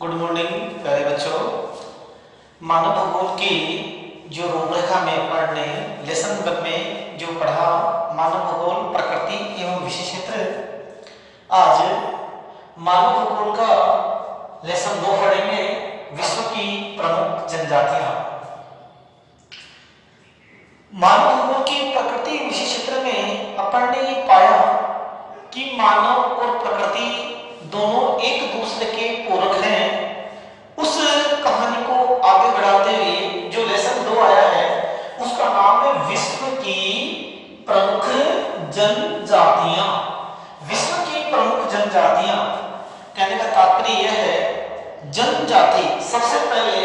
Good morning प्यारे बच्चों। मानव भूगोल की जो रूपरेखा में अपन ने लेसन नंबर में जो पढ़ा मानव भूगोल प्रकृति एवं विशेष क्षेत्र, आज मानव भूगोल का लेसन 2 पढ़ेंगे, विश्व की प्रमुख जनजातियां। मानव भूगोल की प्रकृति विशेष क्षेत्र में अपन ने ये पाया कि मानव और प्रकृति दोनों एक दूसरे के पूरक हैं। उस कहानी को आगे बढ़ाते हुए जो लेसन 2 आया है उसका नाम है विश्व की प्रमुख जनजातियां। विश्व की प्रमुख जनजातियां कहने का तात्पर्य यह है, जनजाति, सबसे पहले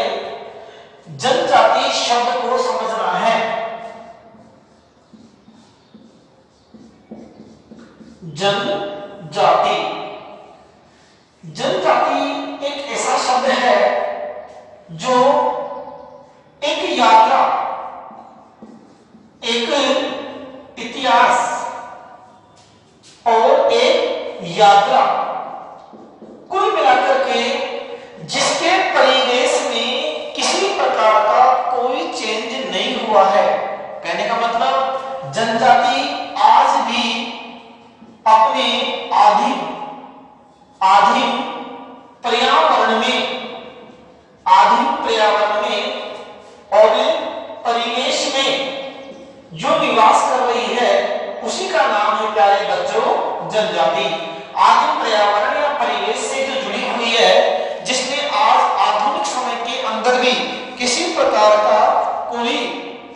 जनजाति शब्द को समझना है। जनजाति, जनजाति एक ऐसा शब्द है जो एक यात्रा, एक इतिहास और एक यात्रा, कुल मिलाकर के जिसके परिवेश में किसी प्रकार का कोई चेंज नहीं हुआ है। कहने का मतलब जनजाति आज भी अपने आदिम पर्यावरण में और परिवेश में जो निवास कर रही है उसी का नाम है प्यारे बच्चों जनजाति। आदिम पर्यावरण या परिवेश से जो जुड़ी हुई है, जिसने आज आधुनिक समय के अंदर भी किसी प्रकार का कोई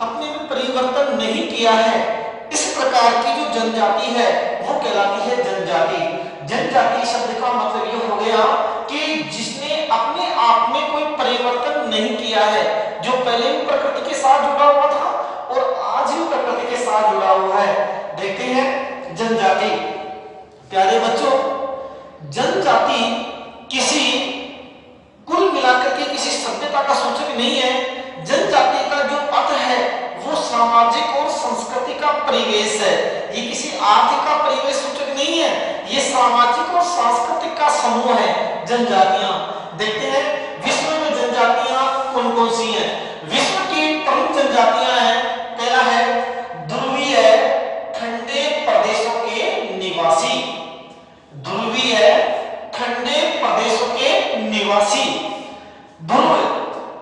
अपने में परिवर्तन नहीं किया है, इस प्रकार की जो जनजाति है वो कहलाती है जनजाति। जनजाति शब्द का मतलब यह हो गया कि जिसने अपने आप में कोई परिवर्तन नहीं किया है, जो पहले भी प्रकृति के साथ जुड़ा हुआ था और आज भी प्रकृति के साथ जुड़ा हुआ है। देखते हैं जनजाति। प्यारे बच्चों, जनजाति किसी कुल मिलाकर के किसी सभ्यता का सूचक नहीं है। जनजाति का जो अर्थ है वो सामाजिक और संस्कृति का परिवेश है। ये किसी आर्थिक का परिवेश सूचक नहीं है, ये सामाजिक और सांस्कृतिक का समूह है जनजातियां। देखते हैं विश्व में जनजातियां कौन कौन सी हैं। विश्व की प्रमुख जनजातियां हैं, पहला है ध्रुवीय ठंडे प्रदेशों के निवासी। ध्रुवीय ठंडे प्रदेशों के निवासी। ध्रुव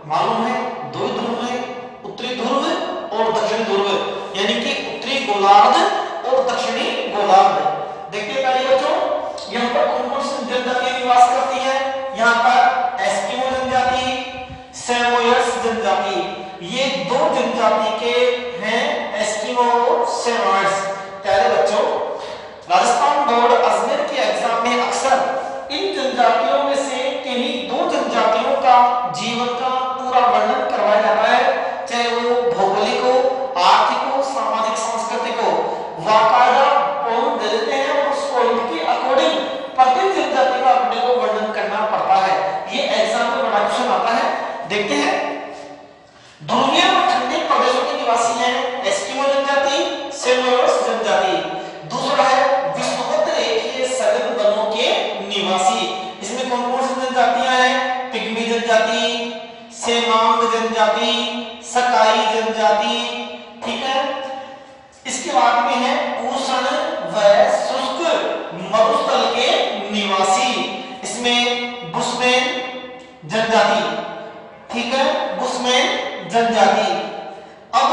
मालूम है, 2 ध्रुव है, उत्तरी ध्रुव और दक्षिणी ध्रुव, यानी कि उत्तरी गोलार्ध और दक्षिणी गोलार्ध। देखिए प्यारे बच्चों, यहाँ पर कौन कौन सी जनजातियां निवास करती हैं। यहाँ पर एस्किमो जनजाति, सेमोयर्स जनजाति, ये 2 जनजाति के हैं, एस्किमो और सेमोयर्स। प्यारे बच्चों, राजस्थान बोर्ड अजमेर के एग्जाम में अक्सर इन जनजातियों में से किन्हीं 2 जनजातियों का जीवन का पूरा वर्णन करवाया जाता है, चाहे वो भौगोलिक हो, आर्थिक हो, सामाजिक सांस्कृतिक हो। वाकायदा पॉइंट दे देते हैं और उस पॉइंट के अकॉर्डिंग प्रत्येक जनजाति का अपने को वर्णन करना पड़ता है। ये एग्जाम में बड़ा क्वेश्चन आता है। देखते हैं, ध्रुवीय और ठंडे प्रदेशों के निवासी हैं एस्किमो जनजाति, सेमोयर्स जनजाति। दूसरा है विषुवत रेखीय सघन वनों के निवासी। इसमें कौन कौन सी जनजातियां हैं। पिग्मी जनजाति, सेमांग जनजाति, सकाई जनजाति, ठीक है। इसके बाद में है उष्ण व शुष्क मरुस्थल के निवासी। इसमें बुशमैन जनजाति, ठीक है, बुशमैन जनजाति। अब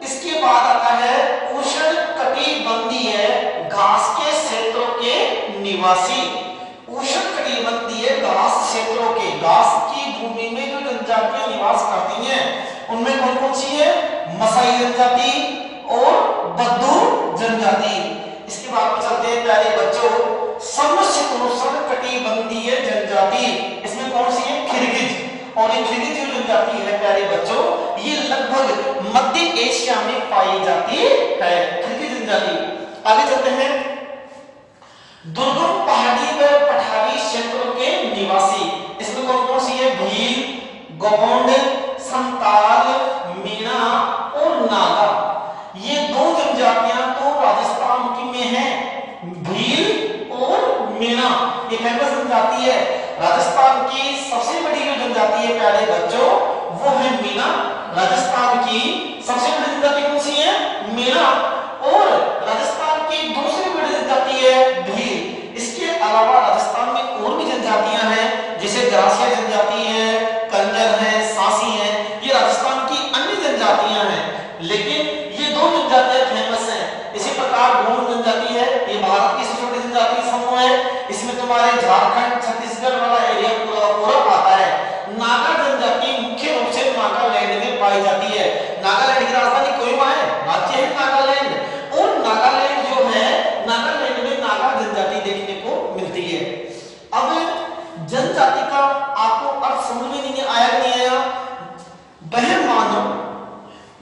इसके बाद आता है उष्ण कटिबंधीय घास के क्षेत्रों के निवासी। उष्ण कटिबंधीय घास क्षेत्रों के, घास की भूमि में जो जनजातियां निवास करती हैं उनमें कौन कौन सी है। मसाई जनजाति और बद्दू जनजाति। इसके बाद चलते हैं प्यारे बच्चों समशीतोष्ण कटिबंधीय जनजाति। इसमें कौन सी है। किर्गिज। और ये किर्गिज जो जनजाति है प्यारे बच्चों, ये लगभग मध्य एशिया में पाई जाती है, किर्गिज जनजाति। आगे चलते हैं दुर्गम पहाड़ी व पठारी क्षेत्रों के निवासी। इसमें कौन कौन सी है। भील, गोंड, संताल, मीणा और नागा। ये 2 जनजातियां तो राजस्थान की में हैं, भील और मीणा। ये फेमस जनजाति है। राजस्थान की सबसे बड़ी जो जनजाति है प्यारे बच्चों वो है मीणा। राजस्थान की सबसे बड़ी जनजाति कौन सी है? मीणा। और राजस्थान की दूसरी बड़ी जनजाति है भील। इसके अलावा राजस्थान में और भी जनजातियां हैं जैसे ग्रासिया जनजाति है, कंजर है, सासी है, ये राजस्थान की अन्य जनजातियां हैं, लेकिन ये दो जनजातियां फेमस हैं। इसी प्रकार गोंड जनजाति है, ये भारत की सबसे बड़ी जनजाति समूह है। इसमें तुम्हारे झारखंड छत्तीसगढ़ वाला एरिया पूरा आता है। नागा जनजाति मुख्य रूप से नागालैंड में पाई जाती है। नागालैंड की राजधानी कोहिमा है, राज्य है नागालैंड। और नागालैंड जो है, नागालैंड में नागा जनजाति देखने को मिलती है। अब जनजाति का आपको अर्थ समझ में नहीं आया नहीं आया?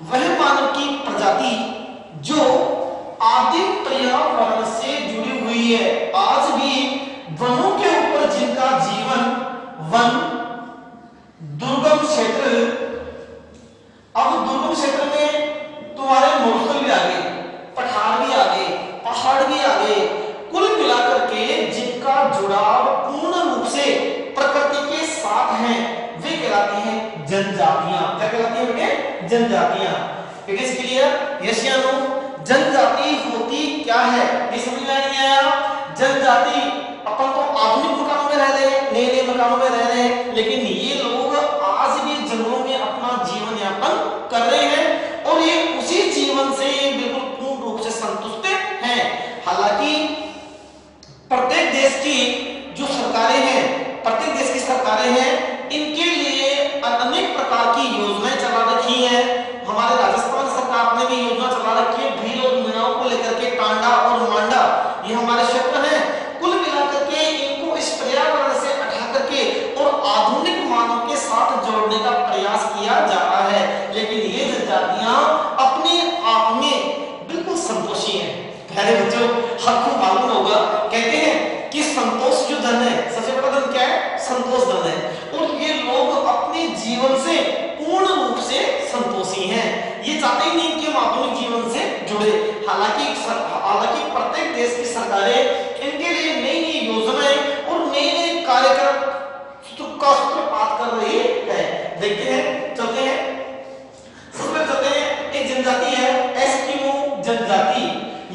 वह मानव की प्रजाति जो आदिम पर्यावरण से जुड़ी हुई है, आज भी वनों के ऊपर जिनका जीवन, वन, दुर्गम क्षेत्र, अब दुर्गम क्षेत्र में तुम्हारे मोरसल भी आ गए, पठार भी आ गए, पहाड़ भी आ गए, कुल मिलाकर के जिनका जुड़ाव पूर्ण रूप से प्रकृति के साथ है वे कहलाती हैं जनजातियां। क्या कहलाती हैं बेटे? जनजातियां। It is clear? यस या नो? जनजाति होती क्या है ये समझ में नहीं आया? जनजाति, अपन तो आधुनिक मकानों में रह रहे हैं, नए नए मकानों में रह रहे हैं, लेकिन ये लोग आज भी जंगलों में अपना जीवन यापन कर रहे हैं और ये उसी जीवन से बिल्कुल पूर्ण रूप से संतुष्ट हैं। हालांकि प्रत्येक देश की जो सरकारें हैं, प्रत्येक देश की सरकारें हैं, इनके लिए अनेक प्रकार की योजनाएं चला रखी हैं। हमारे राजस्थान सरकार ने भी योजना चला रखी है भील और मीणाओं को लेकर के। टांडा और मांडा ये हमारे क्षेत्र हैं। कुल मिलाकर के इनको इस पर्यावरण से हटा करके और आधुनिक मानव के साथ जोड़ने का प्रयास किया जा रहा है, लेकिन ये जनजातियां अपने आप में बिल्कुल संतोषी हैं। प्यारे बच्चों, आपको मालूम होगा, कहते हैं कि संतोष जो धन है, सबसे बड़ा धन क्या है? संतोष धन है। और ये लोग अपने जीवन से पूर्ण रूप से संतोषी हैं। ये चाहते ही नहीं कि हम आधुनिक जीवन से जुड़े। हालांकि प्रत्येक देश की सरकारें इनके लिए नई नई योजनाएं और नए नए कार्यक्रम का सूत्रपात कर रही है। देखते हैं, चलते हैं, सबसे चलते हैं। एक जनजाति है एस्किमो जनजाति।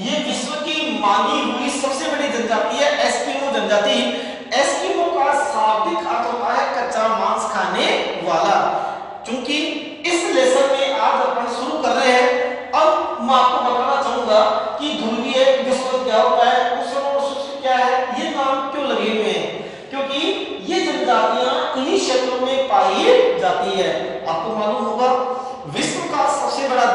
ये विश्व की मानी हुई सबसे बड़ी जनजाति है एस्किमो जनजाति। एस्किमो का शाब्दिक अर्थ होता है कच्चा मांस खाने वाला। क्योंकि इस लेसन में आज अपन शुरू कर रहे हैं, अब मैं आपको बताना चाहूंगा कि ध्रुवीय विश्व क्या होता है, उष्ण और शुष्क क्या है, ये नाम क्यों लगे हुए हैं, क्योंकि ये जनजातियां इन्हीं क्षेत्रों में पाई जाती है। आपको मालूम होगा विश्व का सबसे बड़ा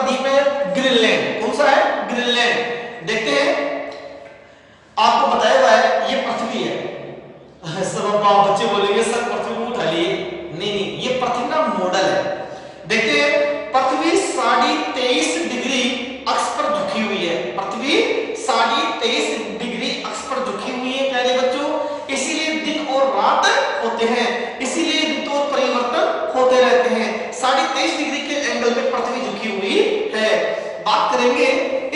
द्वीप है ग्रीनलैंड। कौन सा है? ग्रीनलैंड। देखते हैं, आपको बताया हुआ है ये पृथ्वी है। सब बच्चे बोलेंगे सर पृथ्वी को उठा लिए। नहीं, ये पृथ्वी का मॉडल है। देखते हैं, पृथ्वी 23.5 डिग्री अक्ष पर झुकी हुई है। पृथ्वी 23.5 डिग्री अक्ष पर झुकी हुई है प्यारे बच्चों। इसीलिए दिन और रात होते हैं, इसीलिए ऋतु और परिवर्तन होते रहते हैं। 23.5 डिग्री के एंगल पे पृथ्वी झुकी हुई है। बात करेंगे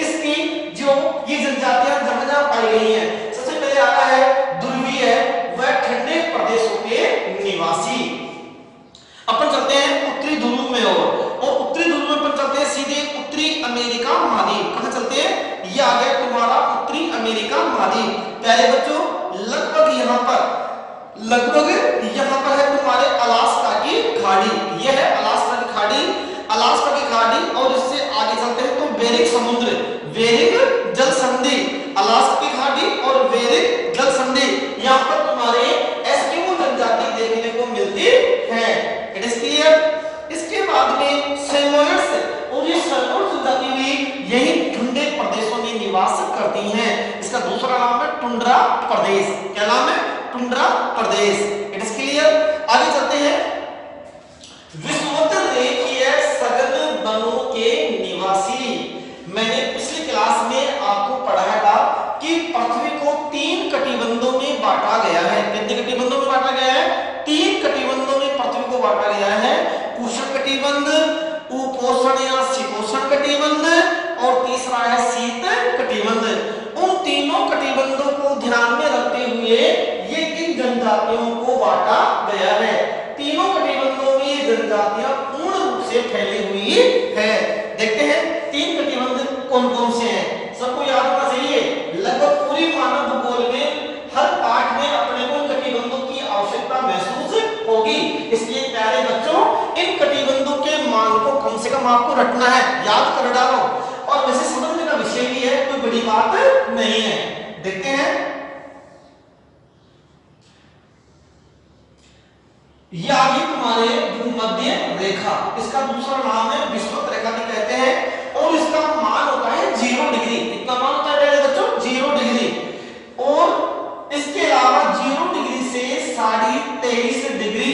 इसकी, जो ये जनजातियां जहां पाई गई हैं। सबसे पहले आता है ध्रुवीय, वह ठंडे प्रदेशों के निवासी। अपन चलते हैं उत्तरी ध्रुव में, और उत्तरी ध्रुव में अपन चलते हैं सीधे उत्तरी अमेरिका महाद्वीप। कहां चलते हैं? ये आ गया तुम्हारा उत्तरी अमेरिका महाद्वीप। प्यारे बच्चों, लगभग यहाँ पर है तुम्हारे अलास्का की खाड़ी। यह है अलास्का की खाड़ी, और इससे आगे चलते हैं तो बेरिंग जल संधि, अलास्का की खाड़ी और बेरिंग जल संधि, यहाँ पर तुम्हारे एस्किमो जनजाति देखने को मिलती है। It is clear? इसके बाद में सेमोयड्स, और ये सेमोयड जनजाति भी यही ठंडे प्रदेशों में निवास करती हैं। इसका दूसरा नाम है टुंड्रा प्रदेश। क्या नाम है? Tundra Pradesh. It is clear? आगे चलते हैं। विषुवतीय सघन वनों के निवासी। मैंने पिछली क्लास में आपको पढ़ाया था कि पृथ्वी को 3 कटिबंधों में बांटा गया है। कितने कटिबंधों में बांटा गया है? 3 कटिबंधों में पृथ्वी को बांटा गया है। उष्ण कटिबंध, उपोष्ण या शीतोष्ण कटिबंध, और तीसरा है शीत कटिबंध। उन तीनों कटिबंधों को ध्यान में रखते हुए ये जनजातियों को बांटा गया है। तीनों कटिबंधों में ये जनजातियां पूर्ण रूप से फैली हुई है। देखते हैं 3 कटिबंध कौन कौन से हैं। सबको याद होना चाहिए, लगभग पूरी मानव भूगोल में हर पाठ में अपने को कटिबंधों की आवश्यकता महसूस होगी। इसलिए प्यारे बच्चों, इन कटिबंधों के मान को कम से कम आपको रटना है, याद कर डालो। और वैसे समझने का विषय भी है, कोई बड़ी बात नहीं है। देखते हैं, ये आगे तुम्हारे भूमध्य रेखा, इसका दूसरा नाम है विषुवत रेखा भी कहते हैं, और इसका मान होता है 0 डिग्री। कितना मान होता है प्यारे बच्चों? 0 डिग्री। और इसके अलावा 0 डिग्री से 23.5 डिग्री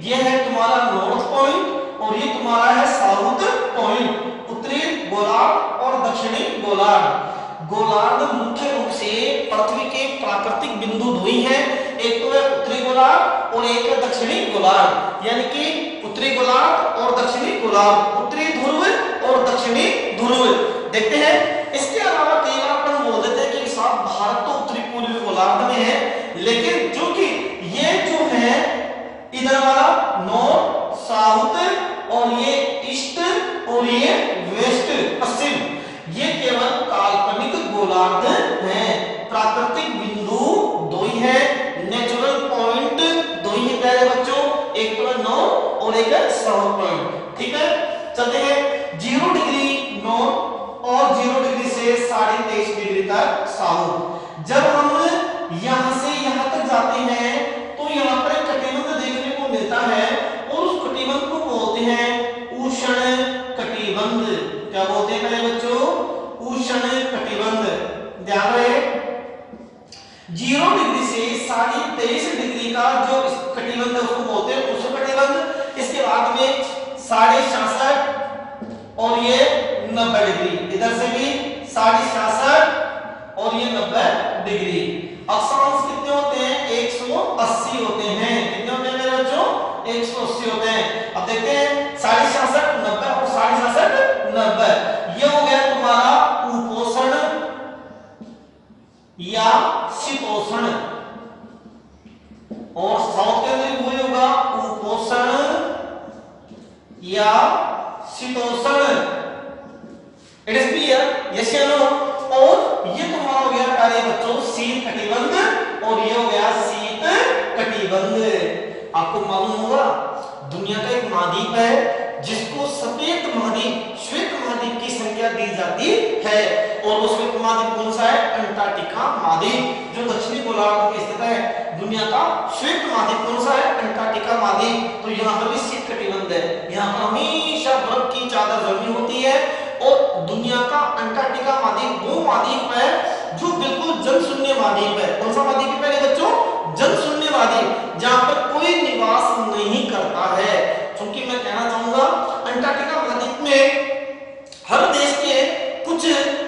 ये है तुम्हारा नॉर्थ पॉइंट, और ये तुम्हारा है साउथ पॉइंट। उत्तरी गोलार्ध और दक्षिणी गोलार्ध। गोलार्ध मुख्य रूप से पृथ्वी के प्राकृतिक बिंदु दो ही हैं, एक तो है उत्तरी गोलार्ध और एक है दक्षिणी गोलार्ध। यानी कि उत्तरी गोलार्ध और दक्षिणी गोलार्ध, उत्तरी ध्रुव और दक्षिणी ध्रुव। देखते हैं, इसके अलावा कई बार अपन बोल देते हैं कि साहब भारत तो उत्तरी पूर्वी गोलार्ध में है, लेकिन चूंकि ये जो है इधर वाला नॉर्थ साउथ और ये ईस्ट और ये वेस्ट पश्चिम, ये केवल काल्पनिक गोलार्ध हैं। प्राकृतिक बिंदु दो ही है, नेचुरल पॉइंट दो ही है प्यारे बच्चों, एक तो है नॉर्थ और एक है साउथ पॉइंट। ठीक है, चलते हैं 0 डिग्री नॉर्थ और 0 डिग्री से 23.5 डिग्री तक साउथ। जब हम यहां से यहां तक जाते हैं तो यहां पर एक कटिबंध देखने को मिलता है, और उस कटिबंध को बोलते हैं उष्ण कटिबंध। क्या बोलते हैं मेरे बच्चों? उष्ण कटिबंध। ध्यान रहे, 0 डिग्री से 23.5 डिग्री का जो कटिबंध है उसको बोलते हैं उष्ण कटिबंध। इसके बाद में 66.5 और ये 90 डिग्री, इधर से भी 66.5 और ये 90 डिग्री। अक्षांश कितने होते हैं? 180 होते हैं। कितने होते हैं मेरे बच्चों? 180 होते हैं। अब देखते हैं 66.5 90 और 66.5 90, ये हो गया तुम्हारा उपोष्ण या शीतोष्ण, और साउथ के अंदर वही होगा उपोष्ण या शीतोष्ण। It is clear? यस या नो? और ये तुम्हारा हो गया प्यारे बच्चों शीत कटिबंध, और ये हो गया शीत कटिबंध। आपको मालूम होगा दुनिया का एक महाद्वीप है जिसको सफेद महाद्वीप, श्वेत महाद्वीप की संख्या दी जाती है, और वो श्वेत महाद्वीप कौन सा है? अंटार्कटिका महाद्वीप, जो दक्षिणी गोलार्ध में स्थित है। दुनिया का श्वेत महाद्वीप कौन सा है? अंटार्कटिका महाद्वीप। तो यहाँ पर भी शीत कटिबंध है, यहाँ पर हमेशा बर्फ की चादर जमी होती है। और दुनिया का अंटार्कटिका महाद्वीप वो महाद्वीप है जो बिल्कुल जनशून्य महाद्वीप है। कौन सा महाद्वीप है पहले बच्चों? जनशून्य महाद्वीप, जहां पर कोई निवास नहीं करता है। क्योंकि मैं कहना चाहूंगा अंटार्कटिका महाद्वीप में हर देश के कुछ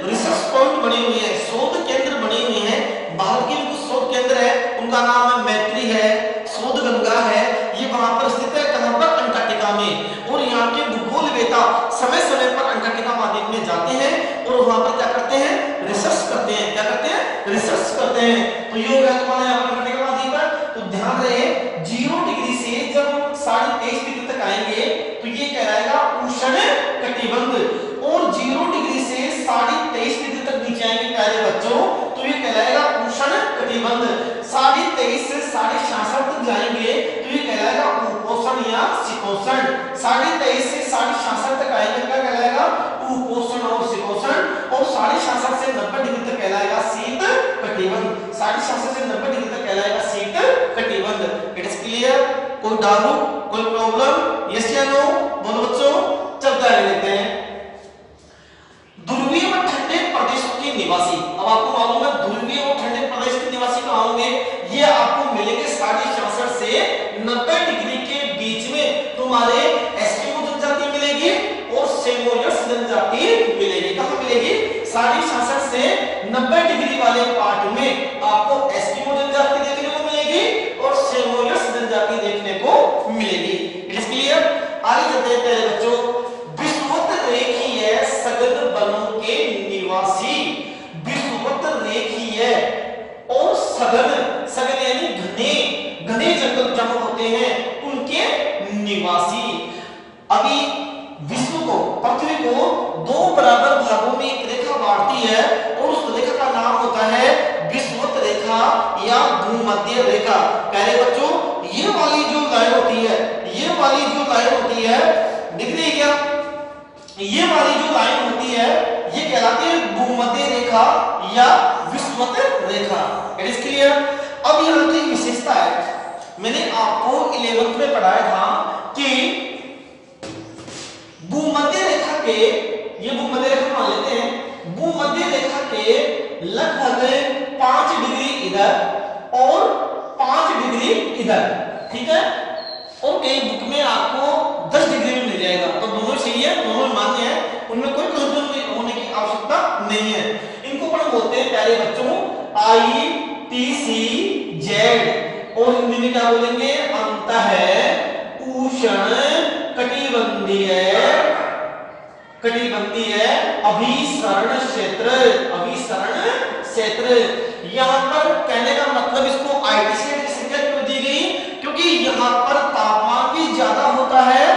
रिसर्च पॉइंट बने हुए हैं, शोध केंद्र बने हुए हैं। भारत के भी कुछ शोध केंद्र है, उनका नाम है मैत्री है, शोध गंगा है, ये वहां पर स्थित है। कहां पर? अंटार्कटिका में। और यहाँ के भूगोलवेता समय समय पर अंटार्कटिका महाद्वीप में जाते हैं और वहां पर क्या करते हैं? रिसर्च करते हैं। क्या करते हैं? रिसर्च करते हैं। तो ये हो गया तुम्हारा यहाँ पर अंटार्कटिका महाद्वीप है। तो ध्यान रहे 0 डिग्री से जब 23.5 डिग्री तक आएंगे तो ये कहलाएगा उष्ण कटिबंध, और 0 डिग्री से 23.5 डिग्री तक नीचे आएंगे प्यारे बच्चों तो ये कहलाएगा उष्ण कटिबंध। 23.5 से 66.5 तक जाएंगे तो ये कहलाएगा उपोष्ण या शीतोष्ण। 23.5 से 66.5 तक आएंगे क्या कहलाएगा? उपोष्ण और शीतोष्ण। और 66.5 से 90 डिग्री तक कहलाएगा शीत कटिबंध। 66.5 से 90 डिग्री तक कहलाएगा शीत कटिबंध। It is clear? कोई डाउट, कोई प्रॉब्लम? यस या नो? बोलो बच्चों, चलते आगे लेते हैं। ध्रुवीय और ठंडे प्रदेशों के निवासी। अब आपको मालूम है ध्रुवीय और ठंडे प्रदेश के निवासी कहां होंगे? ये आपको मिलेंगे 66.5 से 90 डिग्री के बीच में। तुम्हारे एस्किमो जनजाति मिलेगी और सेमोयर्स जनजाति मिलेगी। कहां मिलेगी? 66.5 से 90 डिग्री वाले पार्ट में आपको एस्किमो जनजाति देखने को मिलेगी और सेमोयर्स जनजाति देखने को मिलेगी। It is clear? आगे चलते हैं प्यारे बच्चों। विषुवत रेखीय सघन वनों के निवासी। विषुवत रेखीय और सघन, सघन यानी घने, अभी विश्व को, पृथ्वी को दो बराबर भागों में एक रेखा बांटती है और उस रेखा का नाम होता है विषुवत रेखा या भूमध्य रेखा। प्यारे बच्चों, ये वाली जो लाइन होती है, ये वाली जो लाइन होती है, दिख रही है क्या? ये वाली जो लाइन होती है ये कहलाती है भूमध्य रेखा या विषुवत रेखा। It is clear? अब यहाँ की विशेषता है, मैंने आपको 11th में पढ़ाया था कि भूमध्य रेखा के, ये भूमध्य रेखा मान लेते हैं, भूमध्य रेखा के लगभग 5 डिग्री इधर और 5 डिग्री इधर, ठीक है? और कई बुक में आपको 10 डिग्री में मिल जाएगा, तो दोनों सही है, दोनों मान्य है, उनमें कोई कंफ्यूजन होने की आवश्यकता नहीं है। इनको अपन बोलते हैं प्यारे बच्चों ITC-Z, और हिंदी में क्या बोलेंगे? अंतः उष्ण कटिबंधीय अभिसरण क्षेत्र, अभिसरण क्षेत्र। यहाँ पर कहने का मतलब इसको ITC की संख्या क्यों दी गई? क्योंकि यहाँ पर तापमान भी ज्यादा होता है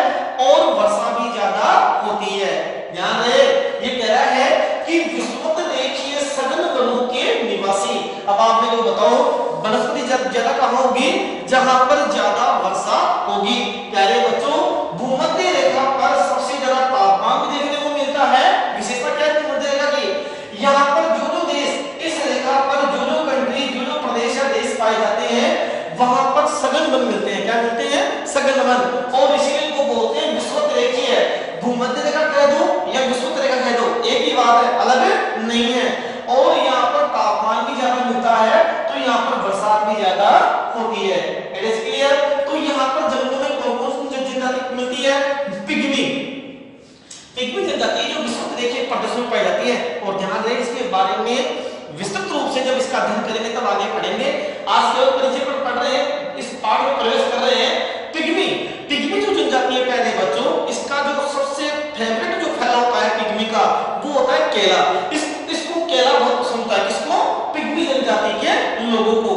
और वर्षा भी ज्यादा होती है। ध्यान रहे, ये कह रहा है कि विषुवत रेखीय सघन वनों के निवासी। अब आप मेरे को बताओ, वनस्पति ज्यादा कहाँ होगी? जहां पर ज्यादा वर्षा होगी। प्यारे बच्चों, भूमध्य रेखा पर सबसे ज्यादा तापमान भी देखने को मिलता है। विशेषता क्या है भूमध्य रेखा की? यहाँ पर जो जो देश, इस रेखा पर जो जो कंट्री, जो जो प्रदेश या देश पाए जाते हैं, वहां पर सघन वन मिलते हैं। क्या मिलते हैं? सघन वन। और इसीलिए इनको बोलते हैं विषुवत रेखीय। भूमध्य रेखा कह दो या विषुवत रेखा कह दो, एक ही बात है, अलग नहीं है। और यहाँ पर तापमान भी ज्यादा मिलता है, तो यहाँ पर बरसात भी ज्यादा होती है। It is clear? तो यहाँ पर जंगलों में कौन कौन सी जनजाति मिलती है? पिग्मी, पिग्मी जनजाति जो विषुवत रेखीय प्रदेशों में पाई जाती है। और ध्यान रहे, इसके बारे में विस्तृत रूप से जब इसका अध्ययन करेंगे तब आगे पढ़ेंगे। आज केवल परिचय पर पढ़ रहे हैं, इस पाठ में प्रवेश कर रहे हैं। पिग्मी, पिग्मी जो जनजाति है प्यारे बच्चों, इसका जो सबसे फेवरेट जो फल होता है पिग्मी का, वो होता है केला। इसको केला बहुत पसंद होता है, किसको? पिग्मी जनजाति के लोगों को।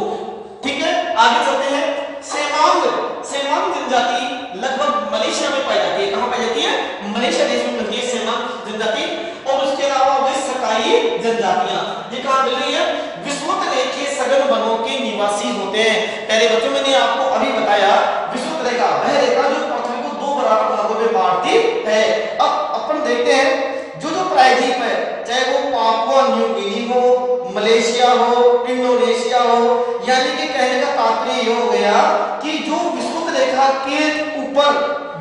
ठीक है, आगे चलते हैं। सेमांग, सेमांग जनजाति लगभग मलेशिया में पाई जाती है। कहां पाई जाती है? मलेशिया देश में मिलती है सेमांग जनजाति। और उसके अलावा वे सकाई जनजातियां, ये कहां मिल रही है? विषुवत रेखीय सघन वनों के निवासी होते हैं। पहले बच्चों मैंने आपको अभी बताया, विषुवत रेखा वह रेखा जो पृथ्वी को दो बराबर भागों में बांटती है। अब अपन देखते हैं जो जो प्रायद्वीप है, चाहे वो पापुआ न्यू गिनी हो, मलेशिया हो, इंडोनेशिया हो, यानी कि कहने का तात्पर्य ये हो गया कि जो विषुवत रेखा के ऊपर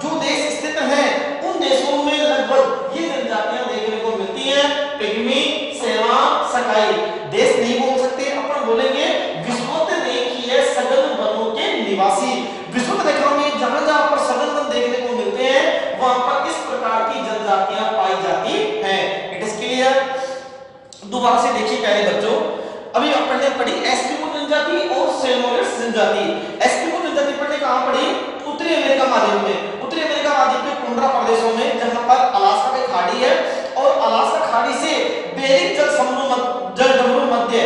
जो देश स्थित हैं, उन देशों में लगभग ये जनजातियां देखने को मिलती हैं। पिग्मी, सेमांग, सकाई। देश नहीं बोल सकते, अपन बोलेंगे विषुवत रेखीय सघन वनों के निवासी। विषुवत रेखा में जहां जहां पर सघन वन देखने को मिलते हैं, वहां पर इस प्रकार की जनजातियां पाई जाती हैं। It is clear? दोबारा से देखिए प्यारे बच्चों, अभी अपन ने पढ़ी एस्किमो जनजाति और सेमोरिड्स जनजाति। एस्किमो जनजाति पढ़ने कहां पढ़ी? उत्तरी अमेरिका महाद्वीप में। उत्तरी अमेरिका महाद्वीप के टुंड्रा प्रदेशों में, जहां पर अलास्का की खाड़ी है और अलास्का खाड़ी से बेरिंग जल डमरू मध्य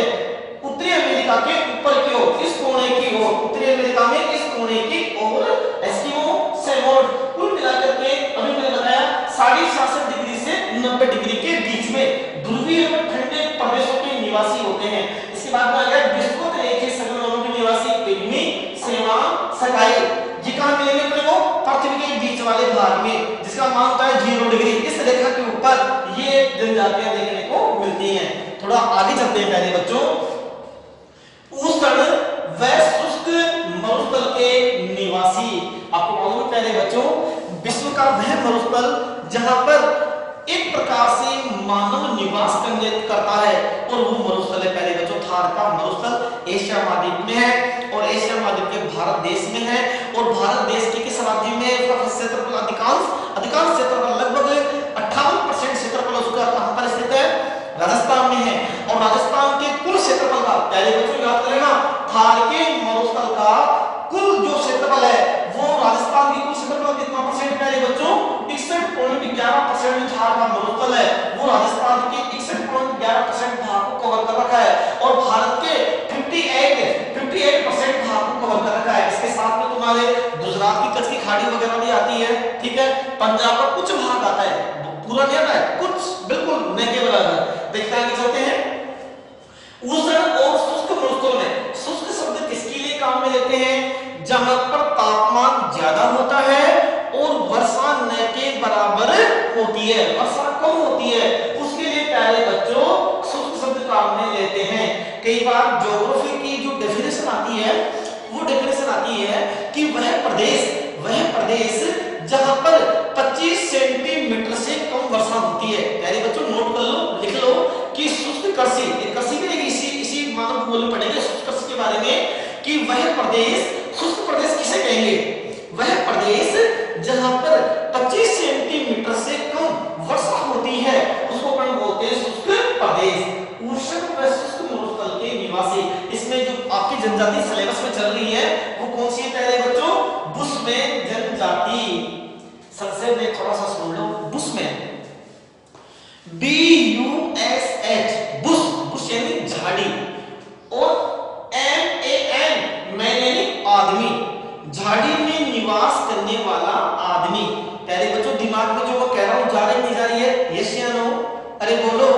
उत्तरी अमेरिका के ऊपर की ओर, इस कोने की ओर, उत्तरी अमेरिका में इस कोने की ओर एस्किमो, सेमोरिड, कुल मिलाकर के अभी मैंने बताया 66.5 डिग्री से 90 डिग्री के बीच में ध्रुवीय एवं ठंडे प्रदेशों के निवासी होते हैं। इसके बाद में आ गया विषुवत रेखीय सघन वनों के निवासी पिग्मी, सेमांग, सकाई। ये कहां मिलेंगे अपने को? पृथ्वी के बीच वाले भाग में, जिसका मान होता है 0 डिग्री। इस रेखा के ऊपर ये जनजातियां देखने को मिलती हैं। थोड़ा आगे चलते हैं प्यारे बच्चों। उष्ण व शुष्क मरुस्थल के निवासी। आपको मालूम है प्यारे बच्चों, विश्व का वह मरुस्थल जहां पर एक प्रकार से मानव निवास करता है, और वो मरुस्थल है प्यारे बच्चों थार का मरुस्थल। एशिया महाद्वीप में है और एशिया महाद्वीप के भारत देश में है। और भारत देश के किस राज्य में उसका क्षेत्रफल अधिकांश क्षेत्रफल लगभग 58% क्षेत्रफल उसका कहां पर स्थित है? राजस्थान में है। और राजस्थान के कुल क्षेत्रफल का प्यारे बच्चों याद करेगा, थार के मरुस्थल का कुल जो क्षेत्रफल है वो राजस्थान की कुल क्षेत्रफल कितना परसेंट प्यारे बच्चों? 61.11% थार का मरुस्थल है वो राजस्थान के 61.11% भाग को कवर कर रखा है। और भारत के 58% भाग को कवर कर रखा है। इसके साथ में तुम्हारे गुजरात की उष्ण और शुष्क मरुस्थल में, शुष्क शब्द किसके लिए काम में लेते हैं? जहां पर तापमान ज्यादा होता है और वर्षा न के बराबर होती है, वर्षा कम होती है, उसके लिए प्यारे बच्चों शुष्क शब्द काम में लेते हैं। कई बार ज्योग्राफी की जो डेफिनेशन आती है वो डेफिनेशन आती है कि वह प्रदेश जहां पर 25 सेंटीमीटर से कम वर्षा होती है। प्यारे बच्चों नोट कर लो, लिख लो कि शुष्क कृषि, कृषि के लिए इसी मानव भूगोल में पढ़ेंगे शुष्क कृषि के बारे में, कि वह प्रदेश, शुष्क प्रदेश किसे कहेंगे? वह प्रदेश जहां पर 25 सेंटीमीटर से कम वर्षा होती है उसको अपन बोलते हैं शुष्क प्रदेश। उष्ण व शुष्क मरुस्थल के निवासी, इसमें जो आपकी जनजाति सिलेबस में चल रही है वो कौन सी है प्यारे बच्चों? बुशमैन जनजाति। संक्षेप में थोड़ा सा सुन लो, बुशमैन, BUSH, बुश, बुश यानी झाड़ी, और MAN, मैन यानी आदमी, झाड़ी में निवास करने वाला आदमी। प्यारे बच्चों दिमाग में जो मैं कह रहा हूं जा रही नहीं जा रही है? यस या नो? अरे बोलो,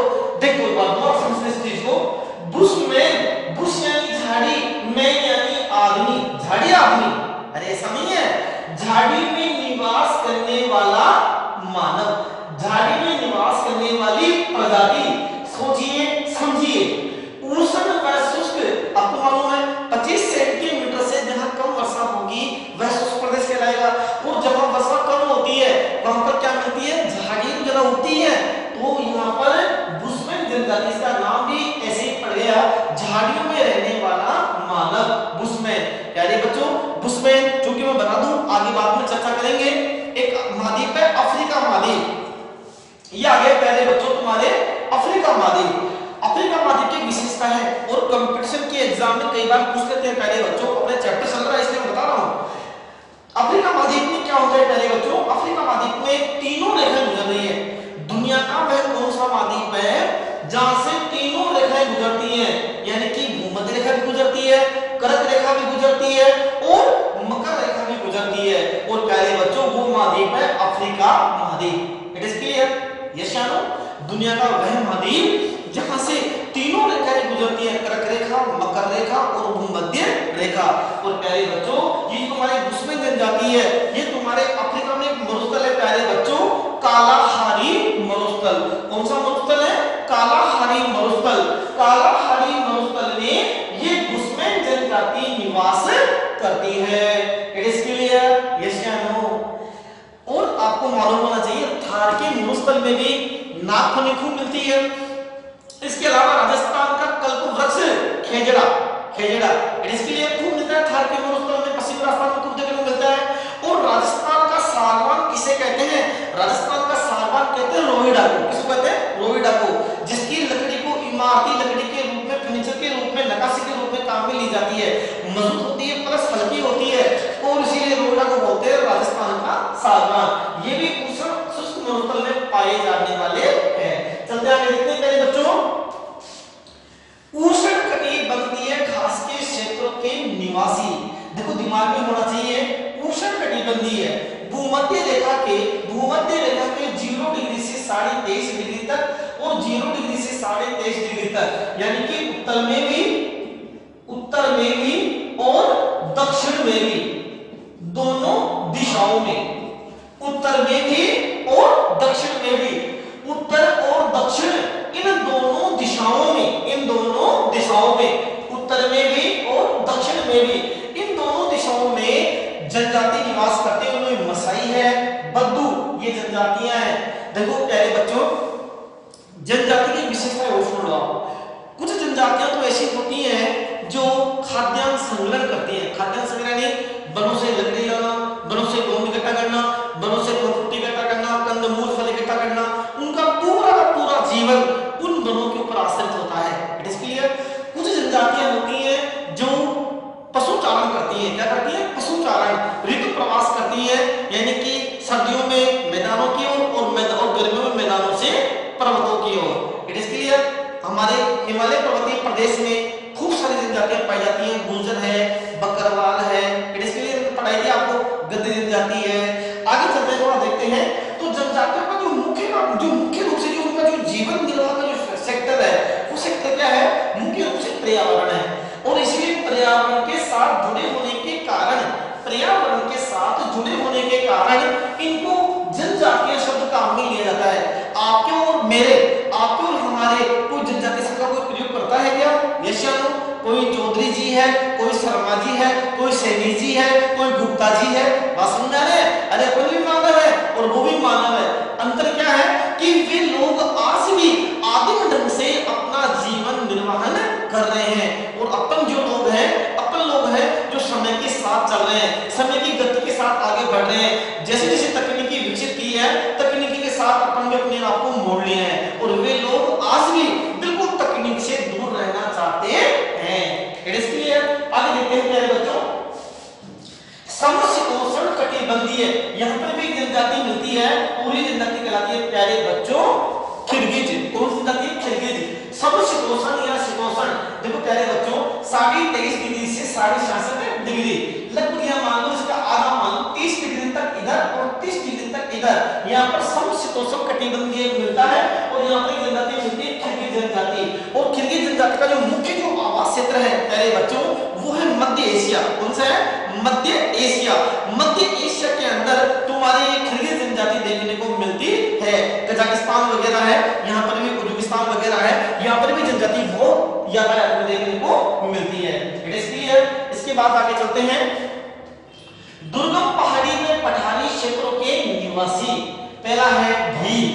देखो एक बार बहुत समझते इस चीज को। बुशमैन, बुश यानी झाड़ी, मैन यानी आदमी, झाड़ी आदमी, अरे ऐसा नहीं है, झाड़ी में निवास करने वाला मानव, झाड़ी में निवास करने वाली प्रजाति। सोचिए समझिए, उष्ण व शुष्क, आपको मालूम है 25 सेंटीमीटर से जहां कम वर्षा होगी वह शुष्क प्रदेश कहलाएगा, और जहां वर्षा कम होती है वहां पर क्या मिलती है? झाड़ी ज्यादा उगती है, तो यहाँ पर बुशमैन जनजाति, इसका नाम भी ऐसे ही पड़ गया, झाड़ियों में रहने वाला मानव, बुशमैन। प्यारे बच्चों बुशमैन, चूंकि मैं बता दूं आगे बाद में चर्चा करेंगे, एक महाद्वीप है अफ्रीका महाद्वीप, ये आ गया प्यारे बच्चों तुम्हारे अफ्रीका महाद्वीप। अफ्रीका महाद्वीप की विशेषता है और कंपटीशन के एग्जाम में कई बार पूछ लेते हैं प्यारे बच्चों, अपने चैप्टर चल रहा है इसलिए मैं बता रहा हूं। अफ्रीका महाद्वीप में क्या होता है प्यारे बच्चों? अफ्रीका महाद्वीप में तीनों रेखाएं गुजर रही है। दुनिया का वह कौन सा महाद्वीप है जहां से तीनों रेखाएं गुजरती हैं, यानी कि भूमध्य रेखा भी गुजरती है, कर्क रेखा भी गुजरती है और मकर रेखा भी गुजरती है, और प्यारे बच्चों वो महाद्वीप है अफ्रीका महाद्वीप। It is clear? यस या नो? दुनिया का वह महाद्वीप जहां से तीनों रेखाएं गुजरती है, कर्क रेखा, मकर रेखा और भूमध्य रेखा। और प्यारे बच्चों ये तुम्हारी बुशमैन जनजाति है, ये तुम्हारे अफ्रीका में एक मरुस्थल है प्यारे बच्चों, कालाहारी मरुस्थल। कौन सा मरुस्थल है? कालाहारी मरुस्थल। कालाहारी मरुस्थल में ये बुशमैन जनजाति निवास करती है। It is clear? यस या नो? और आपको मालूम होना चाहिए थार के मरुस्थल में भी नागफनी खूब मिलती है। इसके अलावा राजस्थान का कल्प वृक्ष खेजड़ा, खेजड़ा इसके लिए खूब मिलता है थार के मरुस्थल में, पश्चिमी राजस्थान में खूब देखने को मिलता है। और राजस्थान का सागवान किसे कहते हैं? राजस्थान का सागवान कहते हैं रोहिड़ा को। किसको कहते हैं? रोहिड़ा को, जिसकी लकड़ी को इमारती लकड़ी के रूप में, फर्नीचर के रूप में, नक्काशी के रूप में काम में ली जाती है, मजबूत होती है प्लस हल्की होती है, और इसीलिए रोहिड़ा को बोलते हैं राजस्थान का सागवान। ये भी उष्ण शुष्क मरुस्थल में पाए जाने वाले हैं। चलते आगे देखते हैं मेरे बच्चों, उष्ण कटिबंधीय घास के क्षेत्रों के निवासी। देखो दिमाग में होना चाहिए, उष्ण कटिबंधीय भूमध्य रेखा के 0 डिग्री से 23.5 डिग्री तक और 0 डिग्री से 23.5 डिग्री तक, यानी कि उत्तर में भी और दक्षिण में भी, दोनों दिशाओं में, उत्तर में भी और दक्षिण में भी, उत्तर और दक्षिण इन दोनों दिशाओं में, उत्तर में भी और दक्षिण में भी, इन दोनों दिशाओं में जनजाति निवास करते हैं। उनमें मसाई है, बद्दू, ये जनजातियां हैं। देखो प्यारे बच्चों जनजाति की विशेषताएं और सुन लो। कुछ जनजातियां तो ऐसी होती हैं जो खाद्यान्न संग्रहण करती हैं। खाद्यान्न संग्रहण यानी वनों से लकड़ी लाना, वनों से गोंद इकट्ठा करना, वनों से फल इकट्ठा करना, कंदमूल फल इकट्ठा करना, उनका पूरा का पूरा जीवन उन वनों के ऊपर आश्रित होता है। It is clear? कुछ जनजातियां होती हैं जो पशुचारण करती हैं। क्या करती हैं? पशुचारण, ऋतु प्रवास करती है, यानी कि सर्दियों में मैदानों की ओर और गर्मियों में मैदानों से पर्वतों की ओर। It is clear? हमारे हिमालय पर्वतीय प्रदेश में खूब सारी जनजातियां पाई जाती हैं। गुर्जर है, बकरवाल है। It is clear? पढ़ाई थी आपको, गद्दी जनजाति है। आगे चलते हैं, थोड़ा देखते हैं। तो जनजातियों का जो मुख्य रूप से जो उनका जो जीवन निर्वाह का जो सेक्टर है, वो सेक्टर क्या है? मुख्य रूप पर्यावरण है। और इसलिए पर्यावरण के साथ जुड़े होने के कारण, पर्यावरण के साथ जुड़े होने के कारण इनको जनजातीय शब्द काम में लिया जाता है। आपके और मेरे, आपके और हमारे कोई जनजातीय शब्द का कोई प्रयोग करता है क्या? यस या नो? कोई चौधरी जी है, कोई शर्मा जी है, कोई सैनी जी है, कोई गुप्ता जी है, बात समझ आ रहे हैं? अरे अपन भी मानव है और वो भी मानव है। अंतर क्या है कि वे लोग आज भी आदिम ढंग से अपना जीवन निर्वाहन कर रहे हैं, और अपन जो लोग हैं, अपन लोग हैं जो समय के साथ चल रहे हैं, समय की गति के साथ आगे बढ़ रहे हैं। जैसे जैसे तकनीकी विकसित की है, तकनीकी के साथ अपन ने अपने आप को मोड़ लिया है, और वे लोग आज भी बिल्कुल तकनीक से दूर रहना चाहते हैं। It is clear? आगे देखते हैं प्यारे बच्चों, समशीतोष्ण कटिबंधीय, यहां पर भी जनजाति मिलती है, पूरी जनजाति कहलाती है प्यारे बच्चों किर्गिज। कौन सी जाति? किर्गिज। समशीतोष्ण या शीतोष्ण, देखो प्यारे बच्चों 23.5 डिग्री से 66.5 डिग्री, लगभग यहां मान लो इसका आधा मान लो 30 डिग्री तक इधर और 30 डिग्री तक इधर, यहां पर समशीतोष्ण कटिबंधीय मिलता है। और यहां पर जनजाति मिलती है किर्गिज जनजाति। और किर्गिज जनजाति का जो मुख्य जो आवास क्षेत्र है प्यारे बच्चों, वो है मध्य एशिया। कौन सा है? मध्य एशिया। मध्य एशिया के अंदर तुम्हारे ये किर्गिज जनजाति देखने को मिलती है। कजाकिस्तान वगैरह है, यहाँ पर भी उज्बेकिस्तान वगैरह है, यहाँ पर भी जनजाति बहुत ज्यादा देखने को मिलती है। It is clear? इसके बाद आगे चलते हैं, दुर्गम पहाड़ी में पठारी क्षेत्रों के निवासी। पहला है भील।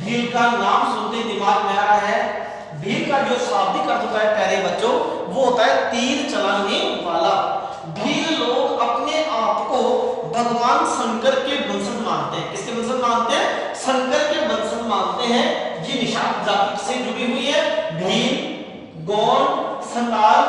भील का नाम सुनते दिमाग में आ रहा है, भील का जो शाब्दिक अर्थ होता है प्यारे बच्चों, वो होता है तीर चलाने वाला। भील लोग अपने आप को भगवान शंकर के वंशज मानते हैं। किसके वंशज मानते हैं? शंकर के वंशज मानते हैं। ये निषाद जाति से जुड़ी हुई है। भील, गोंड, संताल,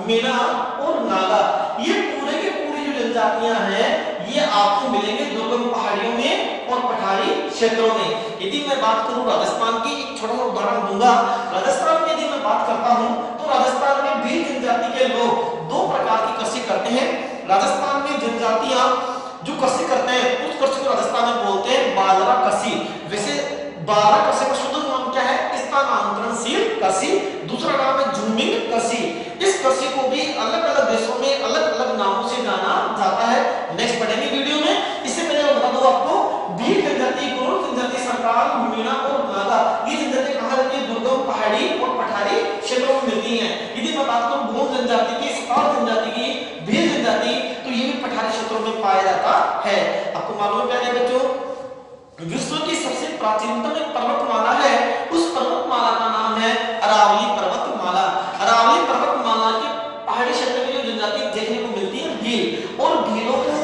मीणा और नागा, ये पूरे के पूरी जो जनजातियां हैं, ये आपको मिलेंगे दुर्गम पहाड़ियों में और पठारी क्षेत्रों में। यदि मैं बात करूं राजस्थान की, एक छोटा सा उदाहरण दूंगा। राजस्थान की यदि मैं बात करता हूं तो राजस्थान में भील जनजाति के लोग दो प्रकार की कृषि करते हैं। राजस्थान में जनजातियां जो कृषि करते हैं, उस कृषि को राजस्थान में बोलते हैं बाजरा कृषि। वैसे बाजरा कृषि का शुद्ध नाम क्या है? स्थानांतरणशील कृषि। दूसरा नाम है झूमिंग कृषि। इस कृषि को भी अलग अलग देशों में अलग अलग नामों से जाना जाता है। नेक्स्ट पढ़ेंगे वीडियो में। इससे पहले मैं बता दूं आपको, भील जनजाति, गोंड जनजाति, संताल, मीणा और नागा, ये जनजाति कहां रहती है? दुर्गम पहाड़ी और पठारी क्षेत्रों में मिलती हैं। यदि मैं बात करूं गोंड जनजाति की, संताल जनजाति की, भील जनजाति, तो ये भी पठारी क्षेत्रों में पाया जाता है। आपको मालूम है प्यारे बच्चों, विश्व की सबसे प्राचीनतम एक पर्वतमाला है, उस पर्वतमाला का नाम है अरावली पर्वतमाला। अरावली पर्वतमाला के पहाड़ी क्षेत्र में जो जनजाति देखने को मिलती है भील, और भीलों को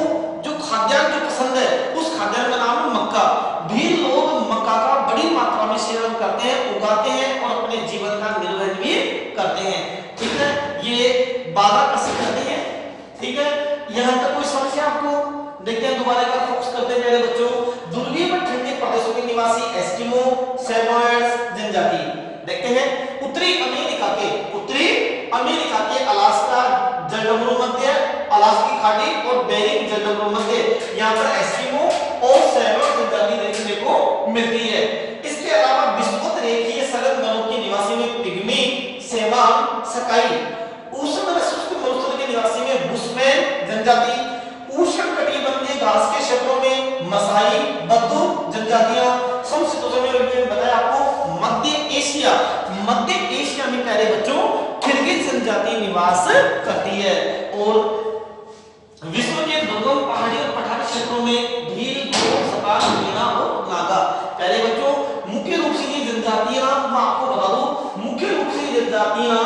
जो खाद्यान्न जो पसंद है, उस खाद्यान्न का नाम है मक्का। भील लोग मक्का का बड़ी मात्रा में सेवन करते हैं, उगाते हैं और अपने जीवन का निर्वहन भी करते हैं। ठीक है, ये बाधा कृषि करते हैं। ठीक है, यहां तक कोई समस्या आपको? देखते हैं दोबारा एक बार फोकस करते हैं मेरे बच्चों। दुर्गीय व ठंडे प्रदेशों के निवासी एस्किमो, सैमोयड्स जनजाति। देखते हैं उत्तरी अमेरिका के अलास्का जलडमरू मध्य, अलास्की खाड़ी और बेरिंग जलडमरू मध्य, यहां पर एस्किमो और सैमोयड जनजाति देखने को मिलती है। इसके अलावा विषुवत रेखीय सरल वनों के निवासी में पिग्मी, सेमान, सकाई। उष्ण व शुष्क मरुस्थल के निवासी में बुशमैन जनजाति। उष्ण कटिबंधीय घास के क्षेत्रों में मसाई, बद्दू जनजातियां। समशीतोष्ण में बताया आपको मध्य एशिया में प्यारे बच्चों किर्गिज जनजाति निवास करती है। और विश्व के दुर्गम पहाड़ी और पठारी क्षेत्रों में भील, गोंड, संताल, मीणा और नागा। प्यारे बच्चों मुख्य रूप से ये जनजातियां, मैं आपको बता दूं, मुख्य रूप से ये जनजातियां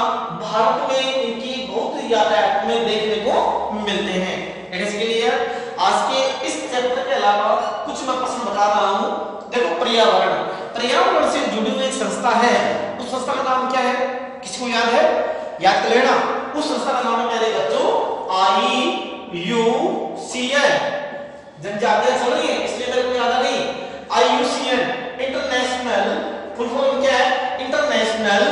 भारत में इनकी बहुत ज्यादा में देखने को मिलते हैं। It is clear? आज के इस चैप्टर के अलावा कुछ मैं प्रश्न बता रहा हूं। देखो पर्यावरण से जुड़ी हुई एक संस्था है, उस संस्था का नाम क्या है? किसको याद है? याद कर लेना। उस संस्था का नाम है मेरे बच्चों IUCN। जनजातियां चल रही है इसलिए मेरे को याद नहीं। IUCN इंटरनेशनल, फुल फॉर्म क्या है? International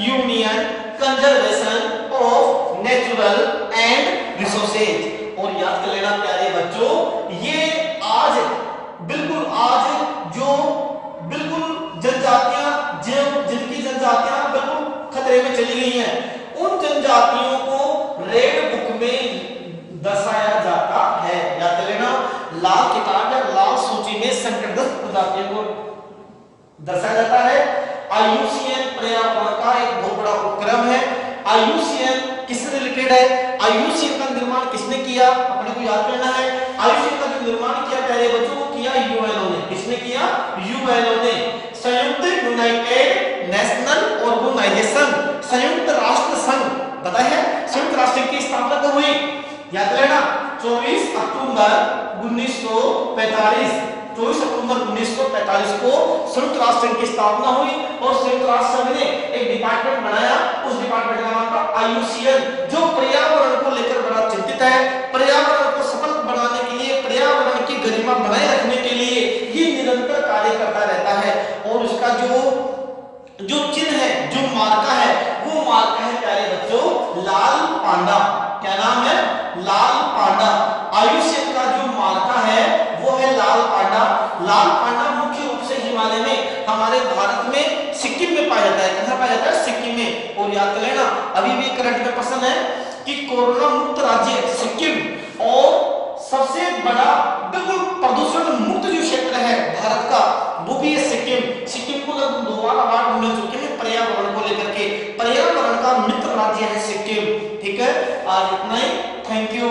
union conservation of natural and resources. और याद कर लेना प्यारे बच्चों, ये आज बिल्कुल जो बिल्कुल जनजातियां जिनकी जनजातियां बिल्कुल खतरे में चली गई हैं, उन जनजातियों प्रजातियों को रेड बुक में दर्शाया जाता है। याद कर लेना, लाल किताब या लाल सूची में संकटग्रस्त प्रजातियों को दर्शाया जाता है। IUCN पर्यावरण का एक बहुत बड़ा उपक्रम है। IUCN किससे रिलेटेड है? IUCN का निर्माण किसने किया, अपने को याद करना है। IUCN का जो निर्माण किया प्यारे बच्चों वो किया UNO ने। किसने किया? UNO ने। संयुक्त यूनाइटेड नेशनल ऑर्गेनाइजेशन, संयुक्त राष्ट्र संघ, पता है संयुक्त राष्ट्र की स्थापना कब हुई? याद लेना, 24 अक्टूबर 1945। 24 अक्टूबर 1945 को संयुक्त राष्ट्र संघ की स्थापना हुई और संयुक्त राष्ट्र संघ ने एक डिपार्टमेंट बनाया। उस डिपार्टमेंट का नाम था IUCN, जो पर्यावरण को लेकर बड़ा चिंतित है। पर्यावरण को सफल बनाने के लिए, पर्यावरण की गरिमा बनाए रखने के लिए ये निरंतर कार्य करता रहता है। और उसका जो चिन्ह है, जो मार्का है, वो मार्का है प्यारे बच्चों लाल पांडा। क्या नाम है? लाल पांडा। IUCN का जो मार्का है वो है लाल पांडा। लाल पांडा मुख्य रूप से हिमालय में, हमारे भारत में सिक्किम में पाया जाता है। कहां पाया जाता है? सिक्किम में। और याद कर लेना, अभी भी करंट में प्रश्न है कि कोरोना मुक्त राज्य सिक्किम और सबसे बड़ा बिल्कुल प्रदूषण मुक्त जो क्षेत्र है भारत का वो भी है सिक्किम। सिक्किम को लगभग 2 बार अवार्ड मिल चुके हैं पर्यावरण को लेकर के। पर्यावरण का मित्र राज्य है सिक्किम। ठीक है, आज इतना ही। Thank you.